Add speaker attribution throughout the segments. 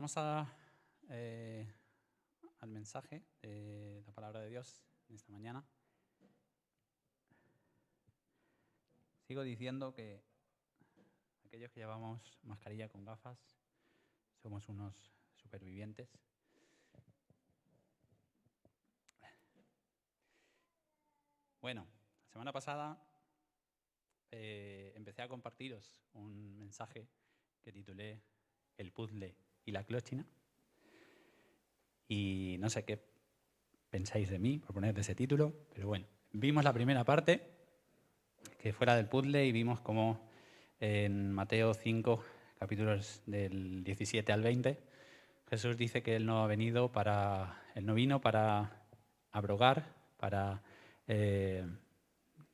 Speaker 1: Vamos al mensaje de la palabra de Dios en esta mañana. Sigo diciendo que aquellos que llevamos mascarilla con gafas somos unos supervivientes. Bueno, la semana pasada empecé a compartiros un mensaje que titulé El puzzle y la clochina. Y no sé qué pensáis de mí por ponerle ese título, pero bueno, vimos la primera parte, que fuera del puzzle, y vimos cómo en Mateo 5, capítulos del 17 al 20, Jesús dice que Él no vino para abrogar, para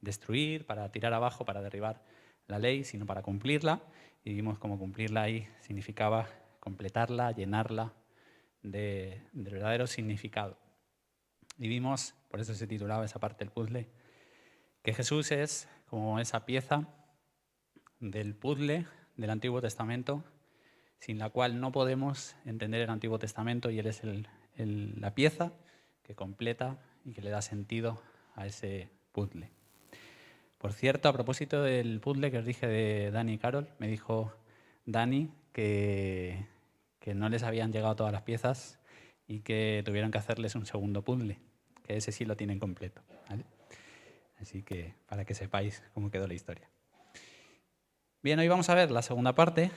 Speaker 1: destruir, para tirar abajo, para derribar la ley, sino para cumplirla. Y vimos cómo cumplirla ahí significaba completarla, llenarla de verdadero significado. Y vimos, por eso se titulaba esa parte del puzzle, que Jesús es como esa pieza del puzzle del Antiguo Testamento, sin la cual no podemos entender el Antiguo Testamento, y Él es la pieza que completa y que le da sentido a ese puzzle. Por cierto, a propósito del puzzle que os dije de Dani y Carol, me dijo Dani que no les habían llegado todas las piezas y que tuvieron que hacerles un segundo puzzle, que ese sí lo tienen completo, ¿vale? Así que para que sepáis cómo quedó la historia. Bien, hoy vamos a ver la segunda parte,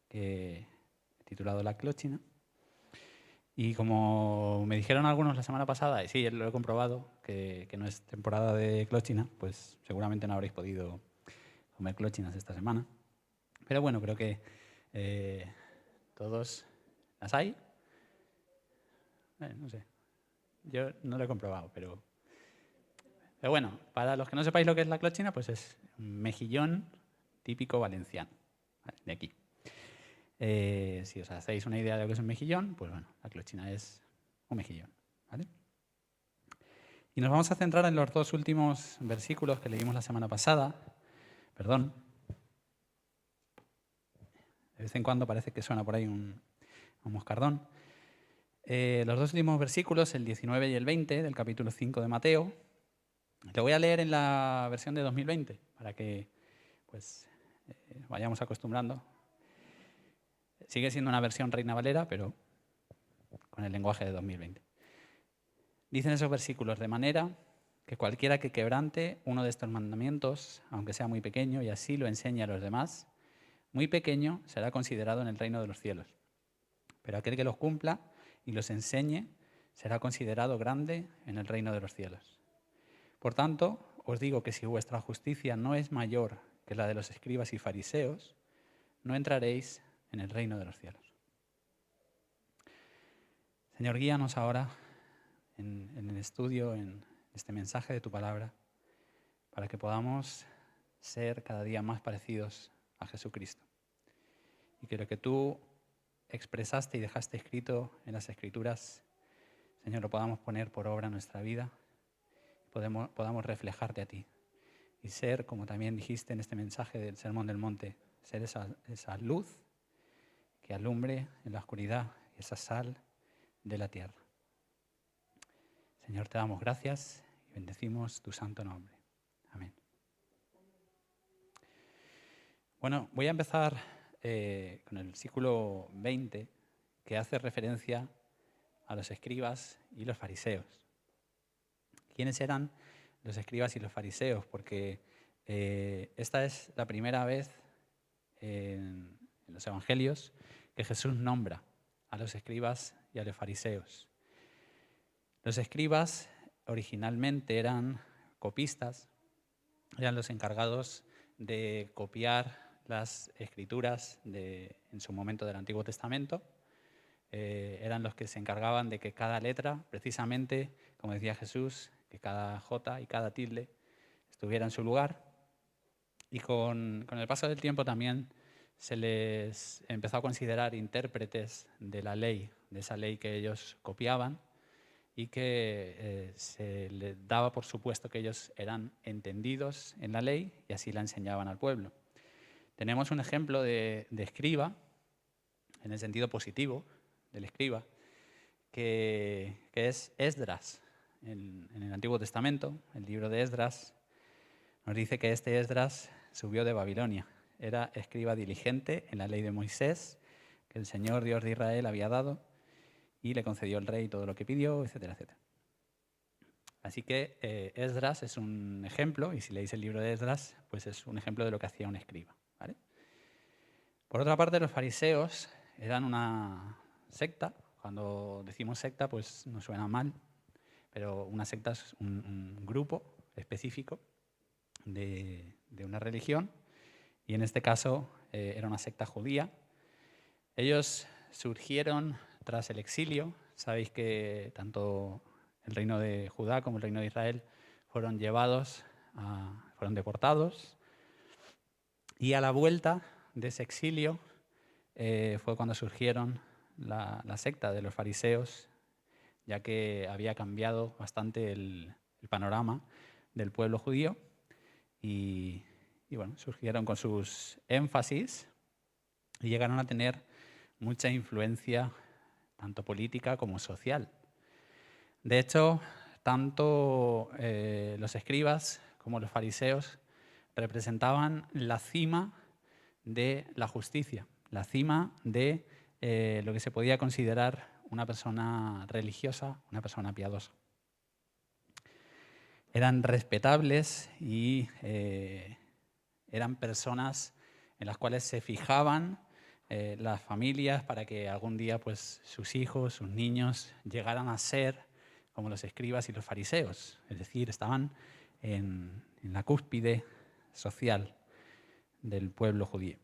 Speaker 1: que he titulado La clochina. Y como me dijeron algunos la semana pasada, y sí, lo he comprobado, que no es temporada de clochina, pues seguramente no habréis podido comer clochinas esta semana. Pero bueno, creo que todos las hay. No sé, yo no lo he comprobado, pero bueno, para los que no sepáis lo que es la clochina, pues es un mejillón típico valenciano, ¿vale? De aquí. Si os hacéis una idea de lo que es un mejillón, pues bueno, la clochina es un mejillón, ¿vale? Y nos vamos a centrar en los dos últimos versículos que leímos la semana pasada. Perdón. De vez en cuando parece que suena por ahí un moscardón. Los dos últimos versículos, el 19 y el 20 del capítulo 5 de Mateo. Lo voy a leer en la versión de 2020 para que pues vayamos acostumbrando. Sigue siendo una versión Reina Valera, pero con el lenguaje de 2020. Dicen esos versículos: de manera que cualquiera que quebrante uno de estos mandamientos, aunque sea muy pequeño, y así lo enseñe a los demás, muy pequeño será considerado en el reino de los cielos. Pero aquel que los cumpla y los enseñe será considerado grande en el reino de los cielos. Por tanto, os digo que si vuestra justicia no es mayor que la de los escribas y fariseos, no entraréis en el reino de los cielos. Señor, guíanos ahora en el estudio, en este mensaje de tu palabra, para que podamos ser cada día más parecidos a Jesucristo. Y que lo que tú expresaste y dejaste escrito en las Escrituras, Señor, lo podamos poner por obra en nuestra vida, podamos reflejarte a ti y ser, como también dijiste en este mensaje del Sermón del Monte, ser esa luz que alumbre en la oscuridad y esa sal de la tierra. Señor, te damos gracias y bendecimos tu santo nombre. Amén. Bueno, voy a empezar con el versículo 20, que hace referencia a los escribas y los fariseos. ¿Quiénes eran los escribas y los fariseos? Porque esta es la primera vez en los evangelios que Jesús nombra a los escribas y a los fariseos. Los escribas originalmente eran copistas, eran los encargados de copiar las escrituras en su momento del Antiguo Testamento. Eran los que se encargaban de que cada letra, precisamente, como decía Jesús, que cada jota y cada tilde estuviera en su lugar. Y con el paso del tiempo también se les empezó a considerar intérpretes de la ley, de esa ley que ellos copiaban, y que se les daba por supuesto que ellos eran entendidos en la ley y así la enseñaban al pueblo. Tenemos un ejemplo de escriba en el sentido positivo del escriba, que es Esdras. En el Antiguo Testamento, el libro de Esdras, nos dice que este Esdras subió de Babilonia. Era escriba diligente en la ley de Moisés, que el Señor Dios de Israel había dado, y le concedió el rey todo lo que pidió, etcétera, etcétera. Así que Esdras es un ejemplo, y si leéis el libro de Esdras, pues es un ejemplo de lo que hacía un escriba, ¿vale? Por otra parte, los fariseos eran una secta. Cuando decimos secta, pues nos suena mal, pero una secta es un grupo específico de una religión, y en este caso era una secta judía. Ellos surgieron tras el exilio. Sabéis que tanto el reino de Judá como el reino de Israel fueron deportados, y a la vuelta de ese exilio fue cuando surgieron la secta de los fariseos, ya que había cambiado bastante el panorama del pueblo judío, y bueno, surgieron con sus énfasis y llegaron a tener mucha influencia tanto política como social. De hecho, tanto los escribas como los fariseos representaban la cima de la justicia, la cima de lo que se podía considerar una persona religiosa, una persona piadosa. Eran respetables y eran personas en las cuales se fijaban las familias para que algún día pues, sus hijos, sus niños llegaran a ser como los escribas y los fariseos. Es decir, estaban en la cúspide social del pueblo judío.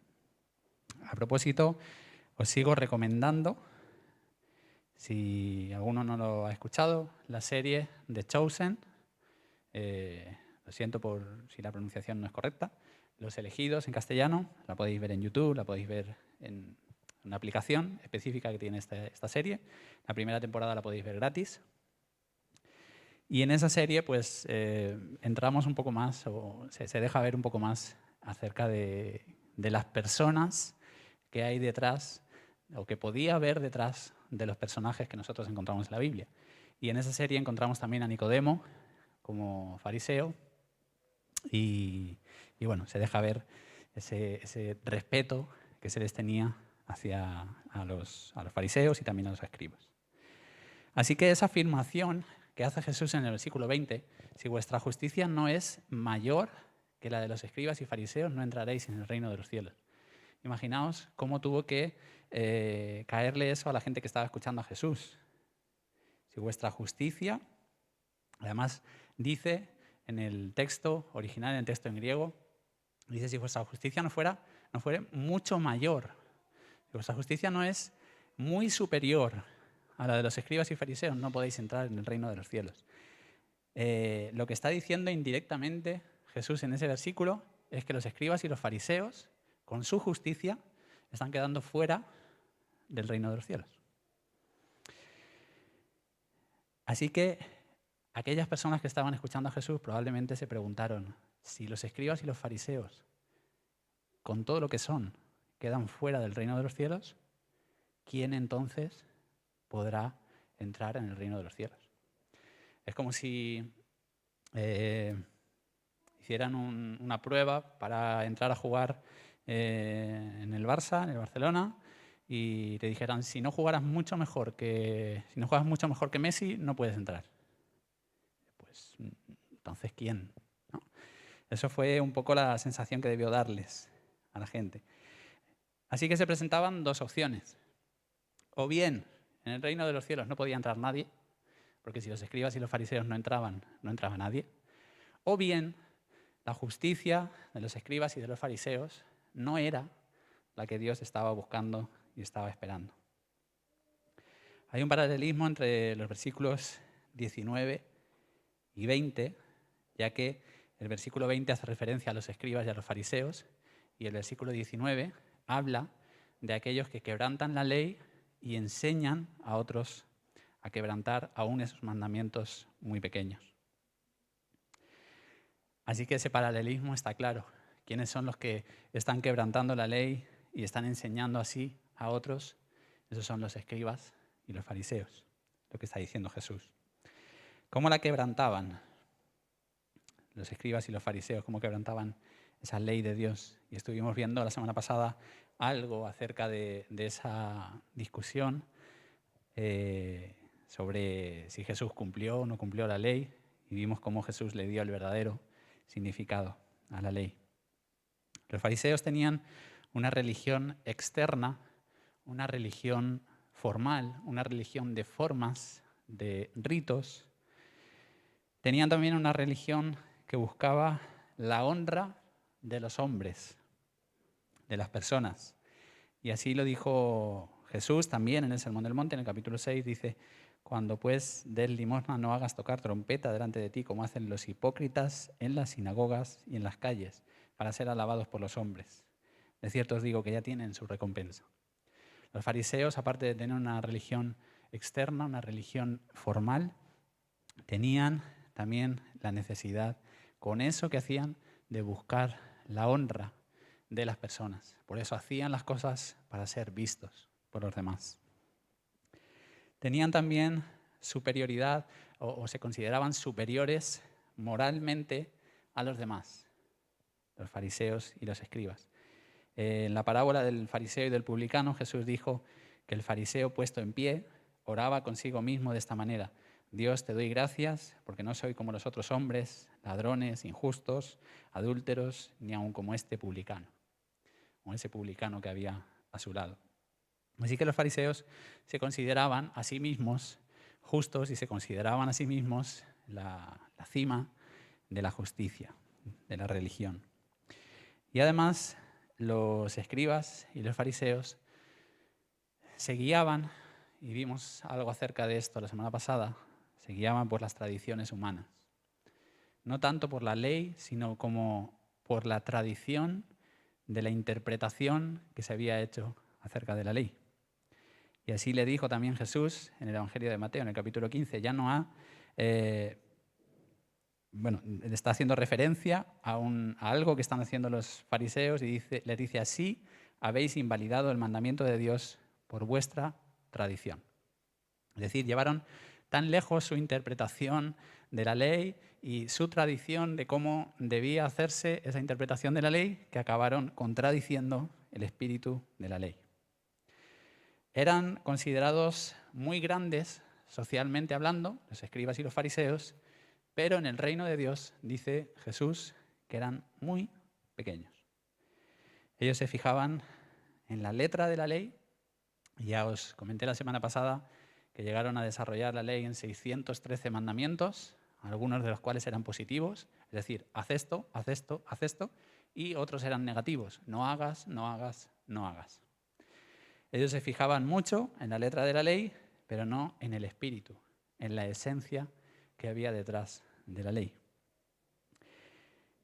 Speaker 1: A propósito, os sigo recomendando, si alguno no lo ha escuchado, la serie The Chosen. Lo siento por si la pronunciación no es correcta. Los Elegidos en castellano, la podéis ver en YouTube, la podéis ver en una aplicación específica que tiene esta serie. La primera temporada la podéis ver gratis. Y en esa serie pues entramos un poco más, o se deja ver un poco más acerca de las personas que hay detrás, o que podía haber detrás de los personajes que nosotros encontramos en la Biblia. Y en esa serie encontramos también a Nicodemo como fariseo, y bueno, se deja ver ese respeto que se les tenía hacia a los fariseos y también a los escribas. Así que esa afirmación que hace Jesús en el versículo 20, si vuestra justicia no es mayor que la de los escribas y fariseos, no entraréis en el reino de los cielos. Imaginaos cómo tuvo que caerle eso a la gente que estaba escuchando a Jesús. Si vuestra justicia, además dice en el texto original, en el texto en griego, dice: si vuestra justicia no fuera mucho mayor, si vuestra justicia no es muy superior a la de los escribas y fariseos, no podéis entrar en el reino de los cielos. Lo que está diciendo indirectamente Jesús en ese versículo es que los escribas y los fariseos, con su justicia, están quedando fuera del reino de los cielos. Así que aquellas personas que estaban escuchando a Jesús probablemente se preguntaron: si los escribas y los fariseos, con todo lo que son, quedan fuera del reino de los cielos, ¿quién entonces podrá entrar en el reino de los cielos? Es como si hicieran una prueba para entrar a jugar en el Barça, en el Barcelona, y te dijeran: si no juegas mucho mejor que Messi, no puedes entrar. Pues entonces, ¿quién? ¿No? Eso fue un poco la sensación que debió darles a la gente. Así que se presentaban dos opciones. O bien, en el reino de los cielos no podía entrar nadie, porque si los escribas y los fariseos no entraba nadie. O bien, la justicia de los escribas y de los fariseos no era la que Dios estaba buscando y estaba esperando. Hay un paralelismo entre los versículos 19 y 20, ya que el versículo 20 hace referencia a los escribas y a los fariseos, y el versículo 19 habla de aquellos que quebrantan la ley y enseñan a otros a quebrantar aún esos mandamientos muy pequeños. Así que ese paralelismo está claro. ¿Quiénes son los que están quebrantando la ley y están enseñando así a otros Esos son los escribas y los fariseos, lo que está diciendo Jesús. ¿Cómo la quebrantaban los escribas y los fariseos? ¿Cómo quebrantaban esa ley de Dios? Y estuvimos viendo la semana pasada algo acerca de esa discusión sobre si Jesús cumplió o no cumplió la ley, y vimos cómo Jesús le dio el verdadero significado a la ley. Los fariseos tenían una religión externa, una religión formal, una religión de formas, de ritos. Tenían también una religión que buscaba la honra de los hombres, de las personas. Y así lo dijo Jesús también en el Sermón del Monte, en el capítulo 6, dice: cuando pues des limosna no hagas tocar trompeta delante de ti, como hacen los hipócritas en las sinagogas y en las calles, para ser alabados por los hombres. De cierto os digo que ya tienen su recompensa. Los fariseos, aparte de tener una religión externa, una religión formal, tenían también la necesidad, con eso que hacían, de buscar la honra de las personas. Por eso hacían las cosas para ser vistos por los demás. Tenían también superioridad o se consideraban superiores moralmente a los demás, los fariseos y los escribas. En la parábola del fariseo y del publicano, Jesús dijo que el fariseo puesto en pie oraba consigo mismo de esta manera: Dios, te doy gracias porque no soy como los otros hombres, ladrones, injustos, adúlteros, ni aun como este publicano, o ese publicano que había a su lado. Así que los fariseos se consideraban a sí mismos justos y se consideraban a sí mismos la cima de la justicia, de la religión. Y además los escribas y los fariseos se guiaban, y vimos algo acerca de esto la semana pasada, se guiaban por las tradiciones humanas. No tanto por la ley, sino como por la tradición de la interpretación que se había hecho acerca de la ley. Y así le dijo también Jesús en el Evangelio de Mateo, en el capítulo 15, le está haciendo referencia a algo que están haciendo los fariseos y les dice: así habéis invalidado el mandamiento de Dios por vuestra tradición. Es decir, llevaron tan lejos su interpretación de la ley y su tradición de cómo debía hacerse esa interpretación de la ley, que acabaron contradiciendo el espíritu de la ley. Eran considerados muy grandes socialmente hablando, los escribas y los fariseos, pero en el reino de Dios, dice Jesús, que eran muy pequeños. Ellos se fijaban en la letra de la ley, y ya os comenté la semana pasada que llegaron a desarrollar la ley en 613 mandamientos, algunos de los cuales eran positivos, es decir, haz esto, haz esto, haz esto, y otros eran negativos: no hagas, no hagas, no hagas. Ellos se fijaban mucho en la letra de la ley, pero no en el espíritu, en la esencia que había detrás de la ley.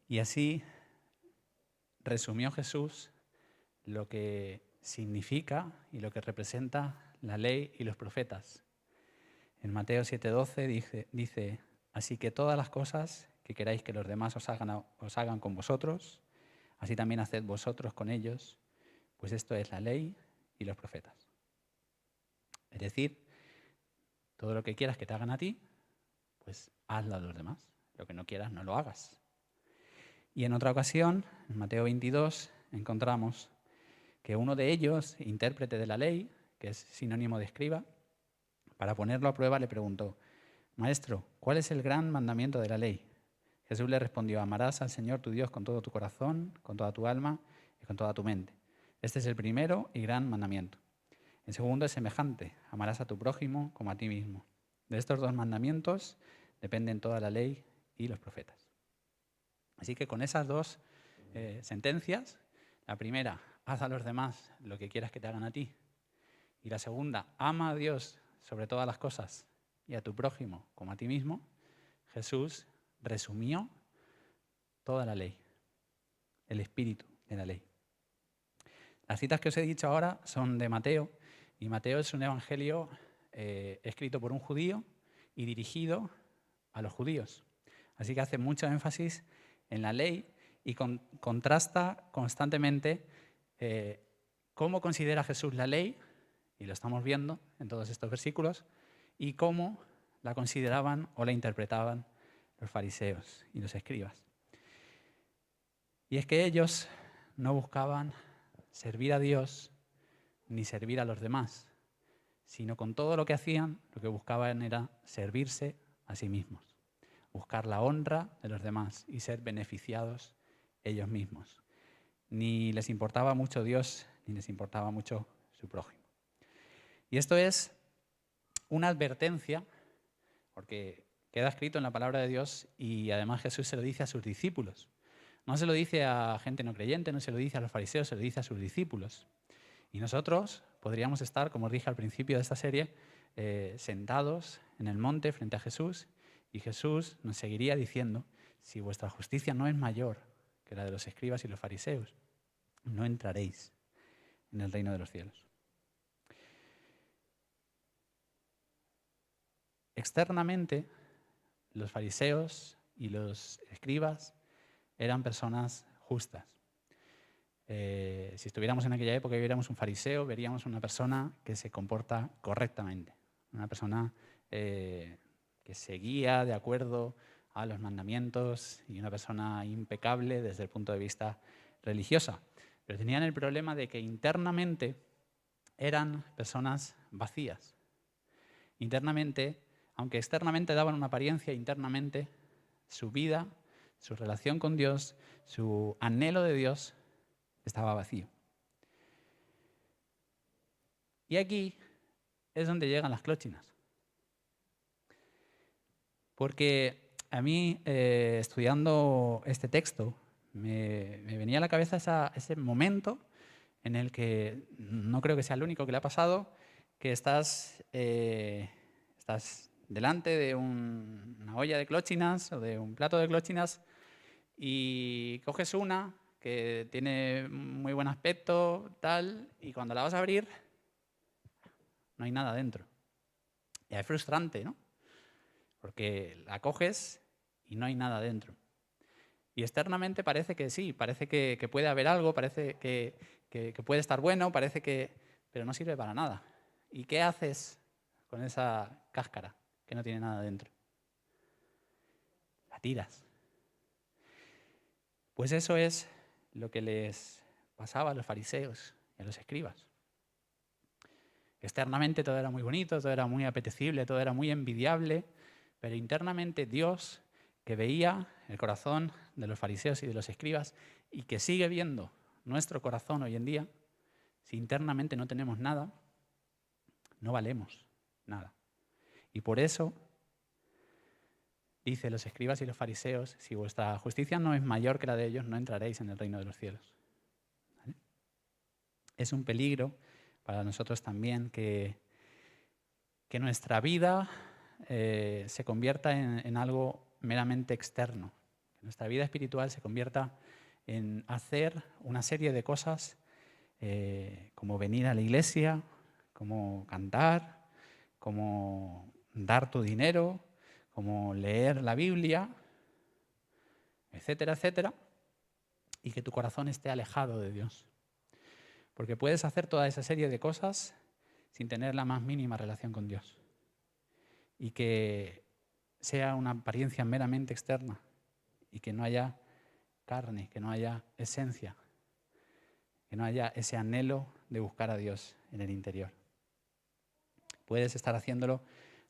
Speaker 1: Y así resumió Jesús lo que significa y lo que representa la ley y los profetas. En Mateo 7:12 dice: así que todas las cosas que queráis que los demás os hagan con vosotros, así también haced vosotros con ellos, pues esto es la ley y los profetas. Es decir, todo lo que quieras que te hagan a ti, pues hazlo a los demás. Lo que no quieras, no lo hagas. Y en otra ocasión, en Mateo 22, encontramos que uno de ellos, intérprete de la ley, que es sinónimo de escriba, para ponerlo a prueba le preguntó: Maestro, ¿cuál es el gran mandamiento de la ley? Jesús le respondió: amarás al Señor tu Dios con todo tu corazón, con toda tu alma y con toda tu mente. Este es el primero y gran mandamiento. El segundo es semejante: amarás a tu prójimo como a ti mismo. De estos dos mandamientos dependen toda la ley y los profetas. Así que con esas dos sentencias, la primera, haz a los demás lo que quieras que te hagan a ti. Y la segunda, ama a Dios sobre todas las cosas y a tu prójimo como a ti mismo. Jesús resumió toda la ley, el espíritu de la ley. Las citas que os he dicho ahora son de Mateo, y Mateo es un evangelio escrito por un judío y dirigido a los judíos. Así que hace mucho énfasis en la ley y contrasta constantemente cómo considera Jesús la ley y lo estamos viendo en todos estos versículos, y cómo la consideraban o la interpretaban los fariseos y los escribas. Y es que ellos no buscaban servir a Dios ni servir a los demás, sino con todo lo que hacían, lo que buscaban era servirse a sí mismos, buscar la honra de los demás y ser beneficiados ellos mismos. Ni les importaba mucho Dios, ni les importaba mucho su prójimo. Y esto es una advertencia, porque queda escrito en la palabra de Dios y además Jesús se lo dice a sus discípulos. No se lo dice a gente no creyente, no se lo dice a los fariseos, se lo dice a sus discípulos. Y nosotros podríamos estar, como os dije al principio de esta serie, sentados en el monte frente a Jesús, y Jesús nos seguiría diciendo: si vuestra justicia no es mayor que la de los escribas y los fariseos, no entraréis en el reino de los cielos. Externamente, los fariseos y los escribas eran personas justas. Si estuviéramos en aquella época y viéramos un fariseo, veríamos una persona que se comporta correctamente, una persona que seguía de acuerdo a los mandamientos y una persona impecable desde el punto de vista religioso. Pero tenían el problema de que internamente eran personas vacías. Internamente, aunque externamente daban una apariencia, internamente su vida, su relación con Dios, su anhelo de Dios estaba vacío. Y aquí es donde llegan las clóchinas. Porque a mí, estudiando este texto, me venía a la cabeza ese momento en el que, no creo que sea el único que le ha pasado, que estás delante de una olla de clóchinas o de un plato de clóchinas y coges una que tiene muy buen aspecto, tal, y cuando la vas a abrir, no hay nada dentro. Y es frustrante, ¿no? Porque la coges y no hay nada dentro. Y externamente parece que sí, parece que puede haber algo, parece que puede estar bueno, pero no sirve para nada. ¿Y qué haces con esa cáscara que no tiene nada dentro? La tiras. Pues eso es lo que les pasaba a los fariseos y a los escribas. Externamente todo era muy bonito, todo era muy apetecible, todo era muy envidiable, pero internamente Dios, que veía el corazón de los fariseos y de los escribas y que sigue viendo nuestro corazón hoy en día, si internamente no tenemos nada, no valemos nada. Y por eso dice los escribas y los fariseos: si vuestra justicia no es mayor que la de ellos, no entraréis en el reino de los cielos. ¿Vale? Es un peligro para nosotros también que nuestra vida se convierta en algo meramente externo. Que nuestra vida espiritual se convierta en hacer una serie de cosas como venir a la iglesia, como cantar, como dar tu dinero, como leer la Biblia, etcétera, etcétera, y que tu corazón esté alejado de Dios. Porque puedes hacer toda esa serie de cosas sin tener la más mínima relación con Dios. Y que sea una apariencia meramente externa y que no haya carne, que no haya esencia, que no haya ese anhelo de buscar a Dios en el interior. Puedes estar haciéndolo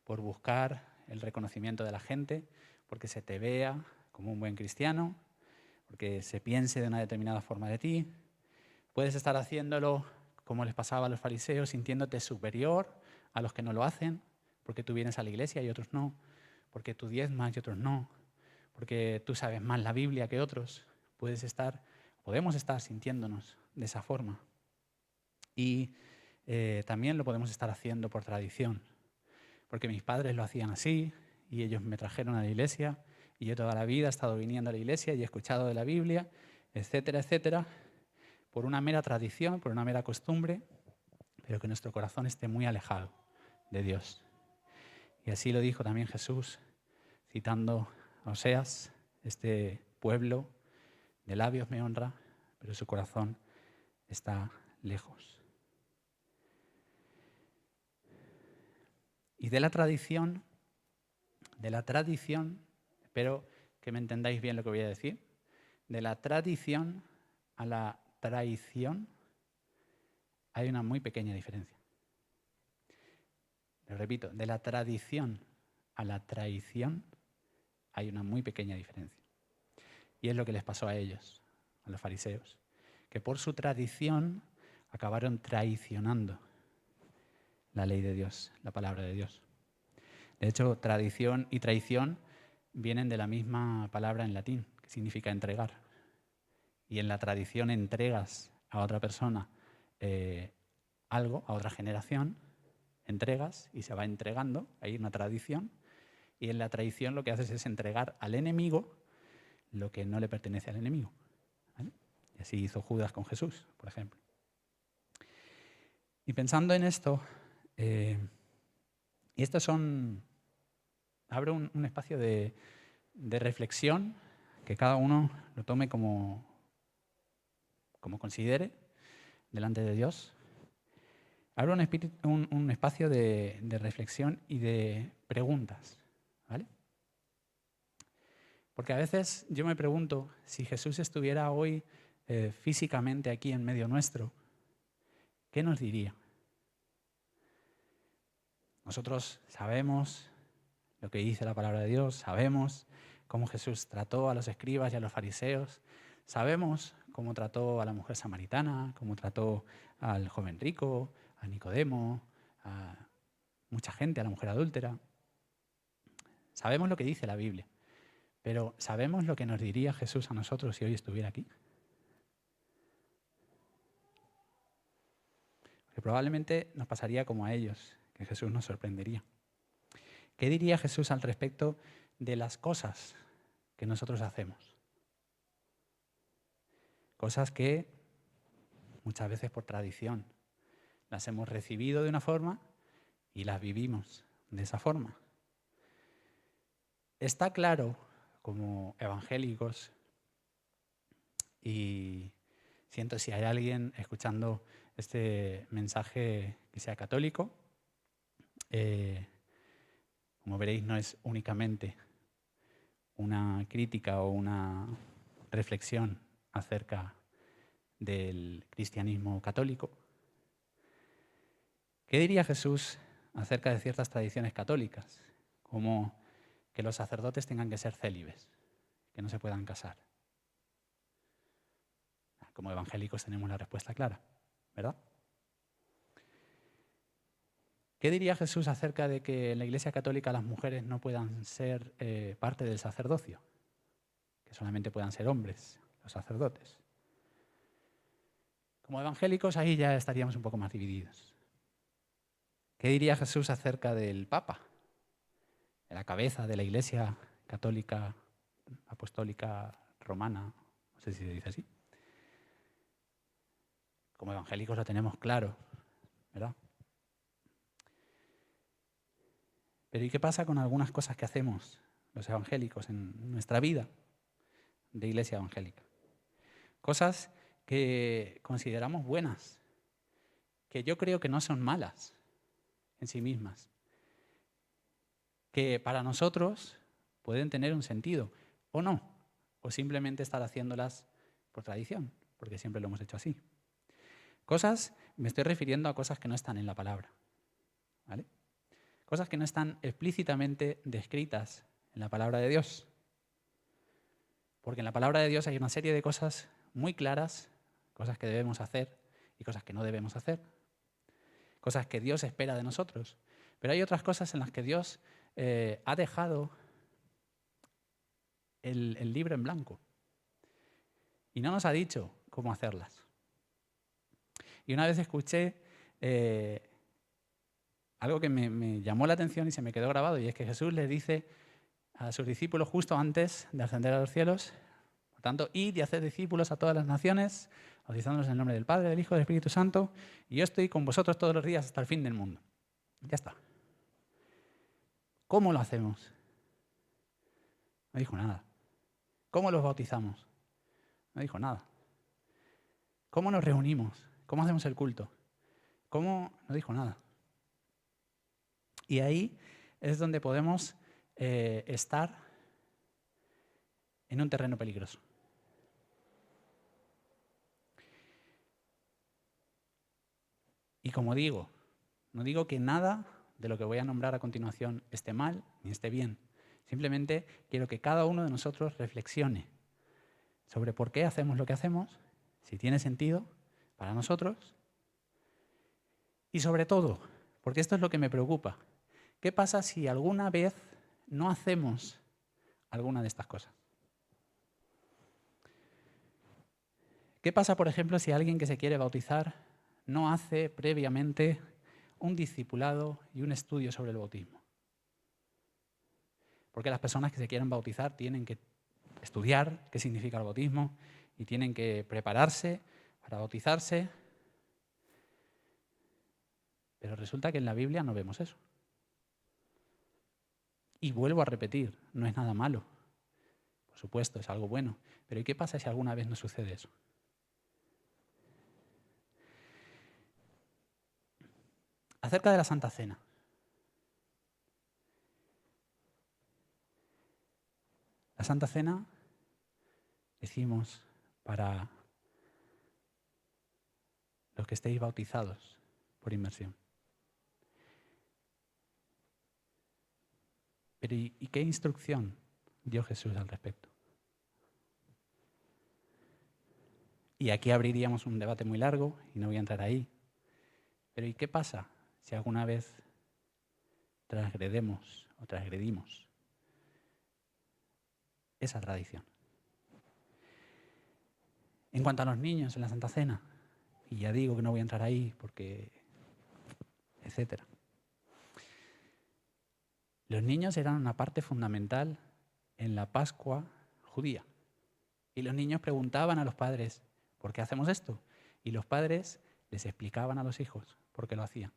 Speaker 1: por buscar el reconocimiento de la gente, porque se te vea como un buen cristiano, porque se piense de una determinada forma de ti. Puedes estar haciéndolo como les pasaba a los fariseos, sintiéndote superior a los que no lo hacen, porque tú vienes a la iglesia y otros no, porque tú diezmas y otros no, porque tú sabes más la Biblia que otros. Podemos estar sintiéndonos de esa forma. Y también lo podemos estar haciendo por tradición, porque mis padres lo hacían así y ellos me trajeron a la iglesia y yo toda la vida he estado viniendo a la iglesia y he escuchado de la Biblia, etcétera, etcétera, por una mera tradición, por una mera costumbre, pero que nuestro corazón esté muy alejado de Dios. Y así lo dijo también Jesús, citando a Oseas: este pueblo de labios me honra, pero su corazón está lejos. de la tradición, espero que me entendáis bien lo que voy a decir, de la tradición a la traición hay una muy pequeña diferencia. Lo repito, de la tradición a la traición hay una muy pequeña diferencia. Y es lo que les pasó a ellos, a los fariseos, que por su tradición acabaron traicionando la ley de Dios, la palabra de Dios. De hecho, tradición y traición vienen de la misma palabra en latín, que significa entregar. Y en la tradición entregas a otra persona algo, a otra generación, entregas y se va entregando, hay una tradición. Y en la traición lo que haces es entregar al enemigo lo que no le pertenece al enemigo. ¿Vale? Y así hizo Judas con Jesús, por ejemplo. Y pensando en esto, y estos son, abro un espacio de reflexión, que cada uno lo tome como considere delante de Dios. Abro un espacio de reflexión y de preguntas, ¿vale? Porque a veces yo me pregunto, si Jesús estuviera hoy físicamente aquí en medio nuestro, ¿qué nos diría? Nosotros sabemos lo que dice la palabra de Dios, sabemos cómo Jesús trató a los escribas y a los fariseos, sabemos cómo trató a la mujer samaritana, cómo trató al joven rico, a Nicodemo, a mucha gente, a la mujer adúltera. Sabemos lo que dice la Biblia, pero ¿sabemos lo que nos diría Jesús a nosotros si hoy estuviera aquí? Porque probablemente nos pasaría como a ellos, que Jesús nos sorprendería. ¿Qué diría Jesús al respecto de las cosas que nosotros hacemos? Cosas que muchas veces por tradición las hemos recibido de una forma y las vivimos de esa forma. Está claro, como evangélicos, y siento si hay alguien escuchando este mensaje que sea católico, como veréis no es únicamente una crítica o una reflexión acerca del cristianismo católico. ¿Qué diría Jesús acerca de ciertas tradiciones católicas? Como que los sacerdotes tengan que ser célibes, que no se puedan casar. Como evangélicos tenemos la respuesta clara, ¿verdad? ¿Qué diría Jesús acerca de que en la Iglesia Católica las mujeres no puedan ser parte del sacerdocio? Que solamente puedan ser hombres, los sacerdotes. Como evangélicos ahí ya estaríamos un poco más divididos. ¿Qué diría Jesús acerca del Papa? De la cabeza de la Iglesia Católica, Apostólica, Romana, no sé si se dice así. Como evangélicos lo tenemos claro, ¿verdad? Pero ¿y qué pasa con algunas cosas que hacemos los evangélicos en nuestra vida de iglesia evangélica? Cosas que consideramos buenas, que yo creo que no son malas en sí mismas, que para nosotros pueden tener un sentido o no, o simplemente estar haciéndolas por tradición, porque siempre lo hemos hecho así. Cosas, me estoy refiriendo a cosas que no están en la palabra, ¿vale? Cosas que no están explícitamente descritas en la palabra de Dios. Porque en la palabra de Dios hay una serie de cosas muy claras, cosas que debemos hacer y cosas que no debemos hacer, cosas que Dios espera de nosotros. Pero hay otras cosas en las que Dios ha dejado el libro en blanco y no nos ha dicho cómo hacerlas. Y una vez escuché algo que me llamó la atención y se me quedó grabado, y es que Jesús les dice a sus discípulos justo antes de ascender a los cielos: por tanto, id y haced discípulos a todas las naciones, bautizándolos en el nombre del Padre, del Hijo y del Espíritu Santo, y yo estoy con vosotros todos los días hasta el fin del mundo. Ya está. ¿Cómo lo hacemos? No dijo nada. ¿Cómo los bautizamos? No dijo nada. ¿Cómo nos reunimos? ¿Cómo hacemos el culto? ¿Cómo? No dijo nada. Y ahí es donde podemos estar en un terreno peligroso. Y como digo, no digo que nada de lo que voy a nombrar a continuación esté mal ni esté bien. Simplemente quiero que cada uno de nosotros reflexione sobre por qué hacemos lo que hacemos, si tiene sentido para nosotros y sobre todo, porque esto es lo que me preocupa, ¿qué pasa si alguna vez no hacemos alguna de estas cosas? ¿Qué pasa, por ejemplo, si alguien que se quiere bautizar no hace previamente un discipulado y un estudio sobre el bautismo? Porque las personas que se quieren bautizar tienen que estudiar qué significa el bautismo y tienen que prepararse para bautizarse. Pero resulta que en la Biblia no vemos eso. Y vuelvo a repetir, no es nada malo. Por supuesto, es algo bueno. Pero ¿y qué pasa si alguna vez no sucede eso? Acerca de la Santa Cena. La Santa Cena, decimos, para los que estéis bautizados por inmersión. Pero ¿y qué instrucción dio Jesús al respecto? Y aquí abriríamos un debate muy largo y no voy a entrar ahí. Pero ¿y qué pasa si alguna vez transgredemos o transgredimos esa tradición? En cuanto a los niños en la Santa Cena, y ya digo que no voy a entrar ahí porque etcétera. Los niños eran una parte fundamental en la Pascua judía. Y los niños preguntaban a los padres, ¿por qué hacemos esto? Y los padres les explicaban a los hijos por qué lo hacían.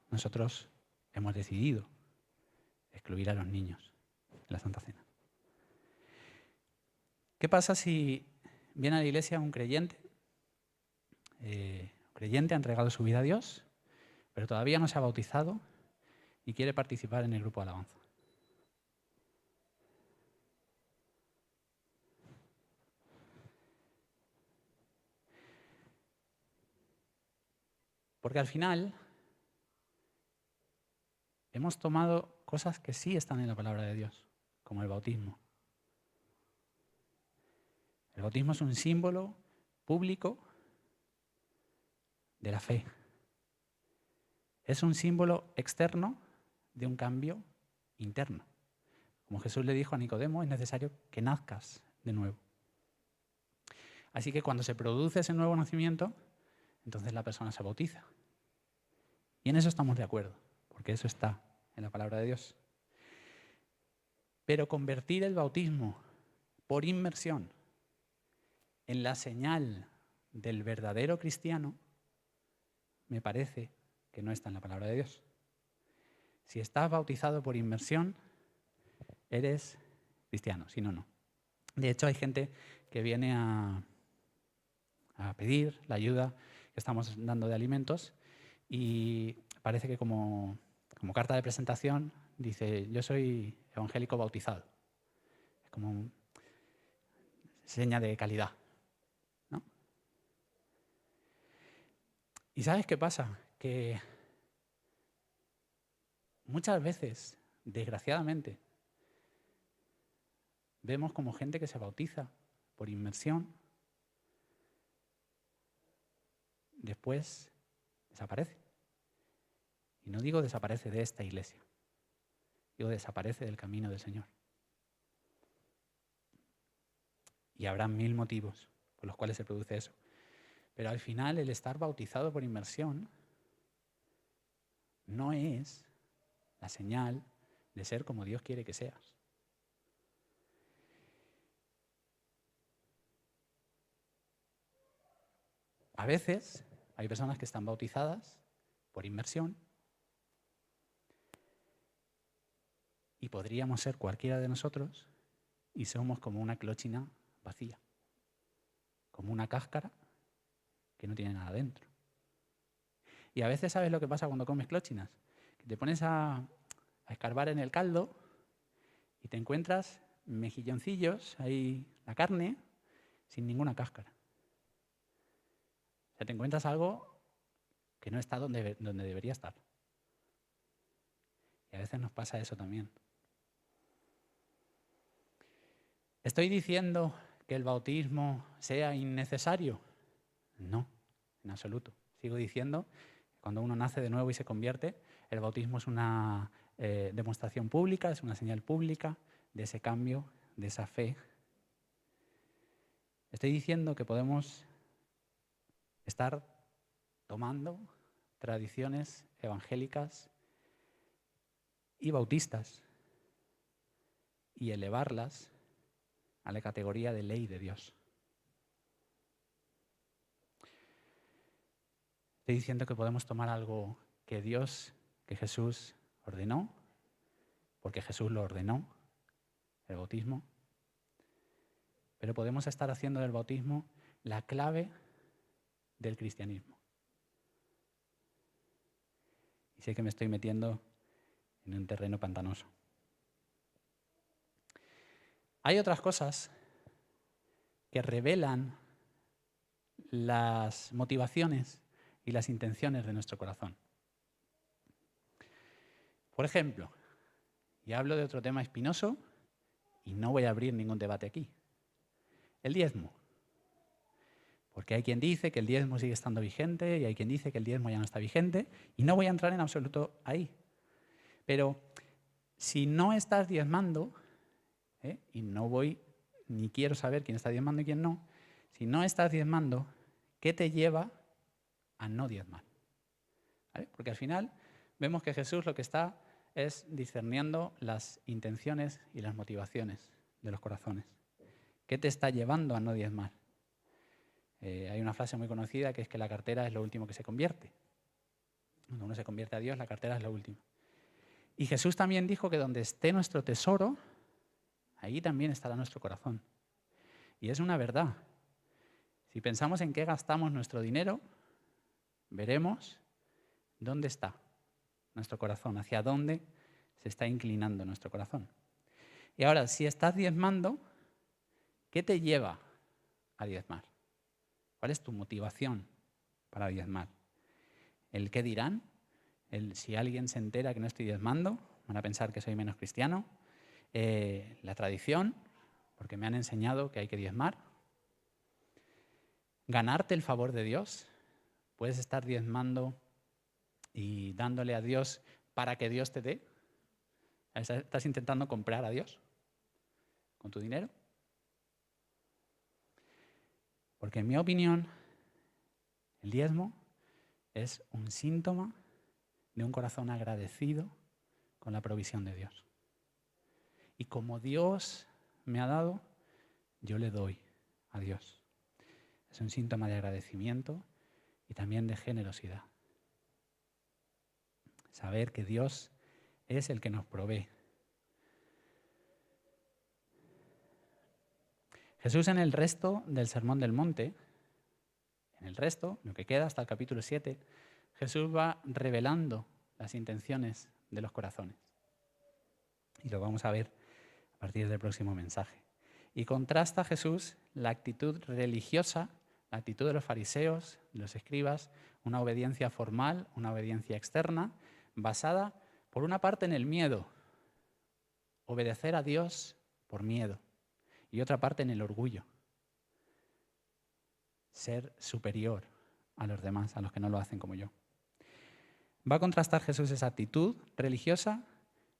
Speaker 1: Nosotros hemos decidido excluir a los niños en la Santa Cena. ¿Qué pasa si viene a la iglesia un creyente? Ha entregado su vida a Dios, pero todavía no se ha bautizado y quiere participar en el grupo de alabanza. Porque al final hemos tomado cosas que sí están en la palabra de Dios, como el bautismo. El bautismo es un símbolo público de la fe. Es un símbolo externo de un cambio interno. Como Jesús le dijo a Nicodemo, es necesario que nazcas de nuevo. Así que cuando se produce ese nuevo nacimiento, entonces la persona se bautiza. Y en eso estamos de acuerdo, porque eso está en la palabra de Dios. Pero convertir el bautismo por inmersión en la señal del verdadero cristiano, me parece que no está en la palabra de Dios. Si estás bautizado por inmersión, eres cristiano, si no, no. De hecho, hay gente que viene a pedir la ayuda que estamos dando de alimentos y parece que como carta de presentación dice, yo soy evangélico bautizado. Es como seña de calidad, ¿no? ¿Y sabes qué pasa? Que muchas veces, desgraciadamente, vemos como gente que se bautiza por inmersión, después desaparece. Y no digo desaparece de esta iglesia, digo desaparece del camino del Señor. Y habrá 1000 motivos por los cuales se produce eso. Pero al final el estar bautizado por inmersión no es la señal de ser como Dios quiere que seas. A veces hay personas que están bautizadas por inmersión y podríamos ser cualquiera de nosotros y somos como una clochina vacía, como una cáscara que no tiene nada dentro. Y a veces sabes lo que pasa cuando comes clóchinas, que te pones a escarbar en el caldo y te encuentras mejilloncillos, ahí la carne, sin ninguna cáscara. O sea, te encuentras algo que no está donde debería estar. Y a veces nos pasa eso también. ¿Estoy diciendo que el bautismo sea innecesario? No, en absoluto. Sigo diciendo que cuando uno nace de nuevo y se convierte, el bautismo es una demostración pública, es una señal pública de ese cambio, de esa fe. Estoy diciendo que podemos estar tomando tradiciones evangélicas y bautistas y elevarlas a la categoría de ley de Dios. Estoy diciendo que podemos tomar algo que Dios, que Jesús ordenó, porque Jesús lo ordenó, el bautismo, pero podemos estar haciendo del bautismo la clave del cristianismo. Y sé que me estoy metiendo en un terreno pantanoso. Hay otras cosas que revelan las motivaciones y las intenciones de nuestro corazón. Por ejemplo, y hablo de otro tema espinoso y no voy a abrir ningún debate aquí. El diezmo. Porque hay quien dice que el diezmo sigue estando vigente y hay quien dice que el diezmo ya no está vigente y no voy a entrar en absoluto ahí. Pero si no estás diezmando, y no voy ni quiero saber quién está diezmando y quién no, si no estás diezmando, ¿qué te lleva a no diezmar? ¿Vale? Porque al final vemos que Jesús lo que está es discerniendo las intenciones y las motivaciones de los corazones. ¿Qué te está llevando a no diezmar? Hay una frase muy conocida que es que la cartera es lo último que se convierte. Cuando uno se convierte a Dios, la cartera es lo último. Y Jesús también dijo que donde esté nuestro tesoro, ahí también estará nuestro corazón. Y es una verdad. Si pensamos en qué gastamos nuestro dinero, veremos dónde está nuestro corazón, hacia dónde se está inclinando nuestro corazón. Y ahora, si estás diezmando, ¿qué te lleva a diezmar? ¿Cuál es tu motivación para diezmar? ¿El qué dirán? Si alguien se entera que no estoy diezmando, van a pensar que soy menos cristiano. La tradición, porque me han enseñado que hay que diezmar. Ganarte el favor de Dios. Puedes estar diezmando y dándole a Dios para que Dios te dé. ¿Estás intentando comprar a Dios con tu dinero? Porque en mi opinión, el diezmo es un síntoma de un corazón agradecido con la provisión de Dios. Y como Dios me ha dado, yo le doy a Dios. Es un síntoma de agradecimiento y también de generosidad. Saber que Dios es el que nos provee. Jesús en el resto del Sermón del Monte, en el resto, lo que queda hasta el capítulo 7, Jesús va revelando las intenciones de los corazones. Y lo vamos a ver a partir del próximo mensaje. Y contrasta Jesús la actitud religiosa, la actitud de los fariseos, de los escribas, una obediencia formal, una obediencia externa, basada por una parte en el miedo, obedecer a Dios por miedo, y otra parte en el orgullo, ser superior a los demás, a los que no lo hacen como yo. Va a contrastar Jesús esa actitud religiosa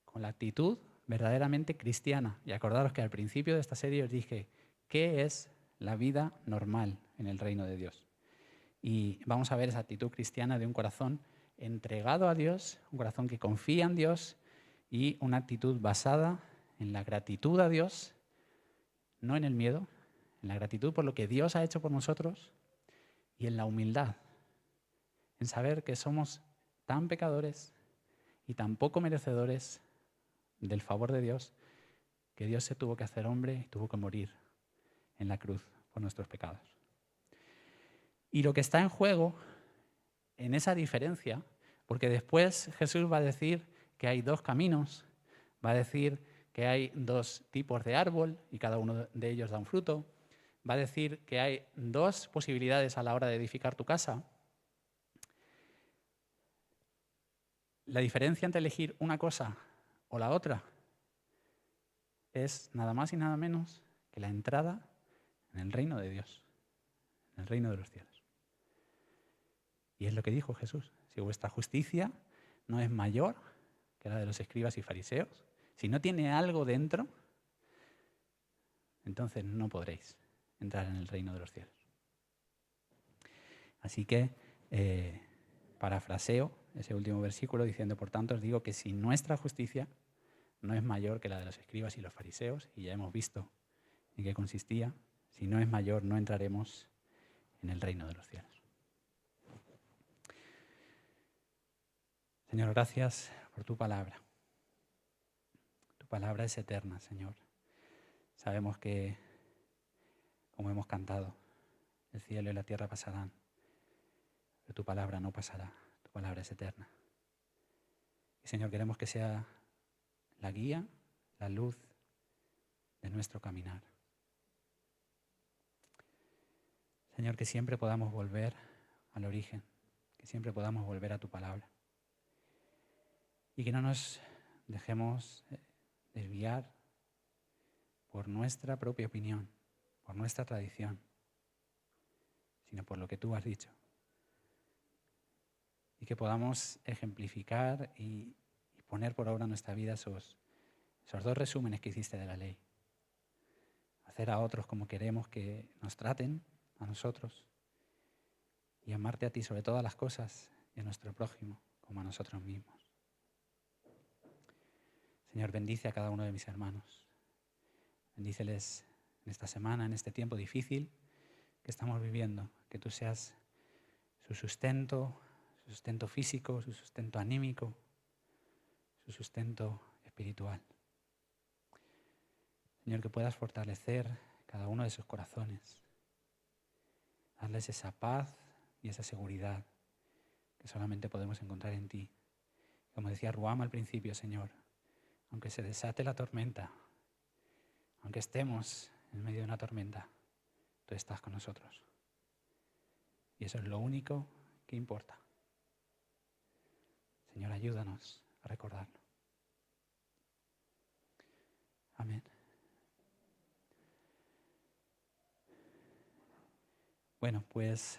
Speaker 1: con la actitud verdaderamente cristiana. Y acordaros que al principio de esta serie os dije, ¿qué es la vida normal en el reino de Dios? Y vamos a ver esa actitud cristiana de un corazón entregado a Dios, un corazón que confía en Dios y una actitud basada en la gratitud a Dios, no en el miedo, en la gratitud por lo que Dios ha hecho por nosotros y en la humildad, en saber que somos tan pecadores y tan poco merecedores del favor de Dios, que Dios se tuvo que hacer hombre y tuvo que morir en la cruz por nuestros pecados. Y lo que está en juego en esa diferencia, porque después Jesús va a decir que hay dos caminos, va a decir que hay dos tipos de árbol y cada uno de ellos da un fruto, va a decir que hay dos posibilidades a la hora de edificar tu casa. La diferencia entre elegir una cosa o la otra es nada más y nada menos que la entrada en el reino de Dios, en el reino de los cielos. Y es lo que dijo Jesús: si vuestra justicia no es mayor que la de los escribas y fariseos, si no tiene algo dentro, entonces no podréis entrar en el reino de los cielos. Así que parafraseo ese último versículo diciendo: por tanto os digo que si nuestra justicia no es mayor que la de los escribas y los fariseos, y ya hemos visto en qué consistía, si no es mayor no entraremos en el reino de los cielos. Señor, gracias por tu palabra. Tu palabra es eterna, Señor. Sabemos que, como hemos cantado, el cielo y la tierra pasarán, pero tu palabra no pasará. Tu palabra es eterna. Y, Señor, queremos que sea la guía, la luz de nuestro caminar. Señor, que siempre podamos volver al origen, que siempre podamos volver a tu palabra. Y que no nos dejemos desviar por nuestra propia opinión, por nuestra tradición, sino por lo que tú has dicho. Y que podamos ejemplificar y poner por obra en nuestra vida esos dos resúmenes que hiciste de la ley. Hacer a otros como queremos que nos traten a nosotros y amarte a ti sobre todas las cosas y a nuestro prójimo como a nosotros mismos. Señor, bendice a cada uno de mis hermanos. Bendíceles en esta semana, en este tiempo difícil que estamos viviendo. Que tú seas su sustento físico, su sustento anímico, su sustento espiritual. Señor, que puedas fortalecer cada uno de sus corazones, darles esa paz y esa seguridad que solamente podemos encontrar en ti. Como decía Ruama al principio, Señor, aunque se desate la tormenta, aunque estemos en medio de una tormenta, tú estás con nosotros. Y eso es lo único que importa. Señor, ayúdanos a recordarlo. Amén. Bueno, pues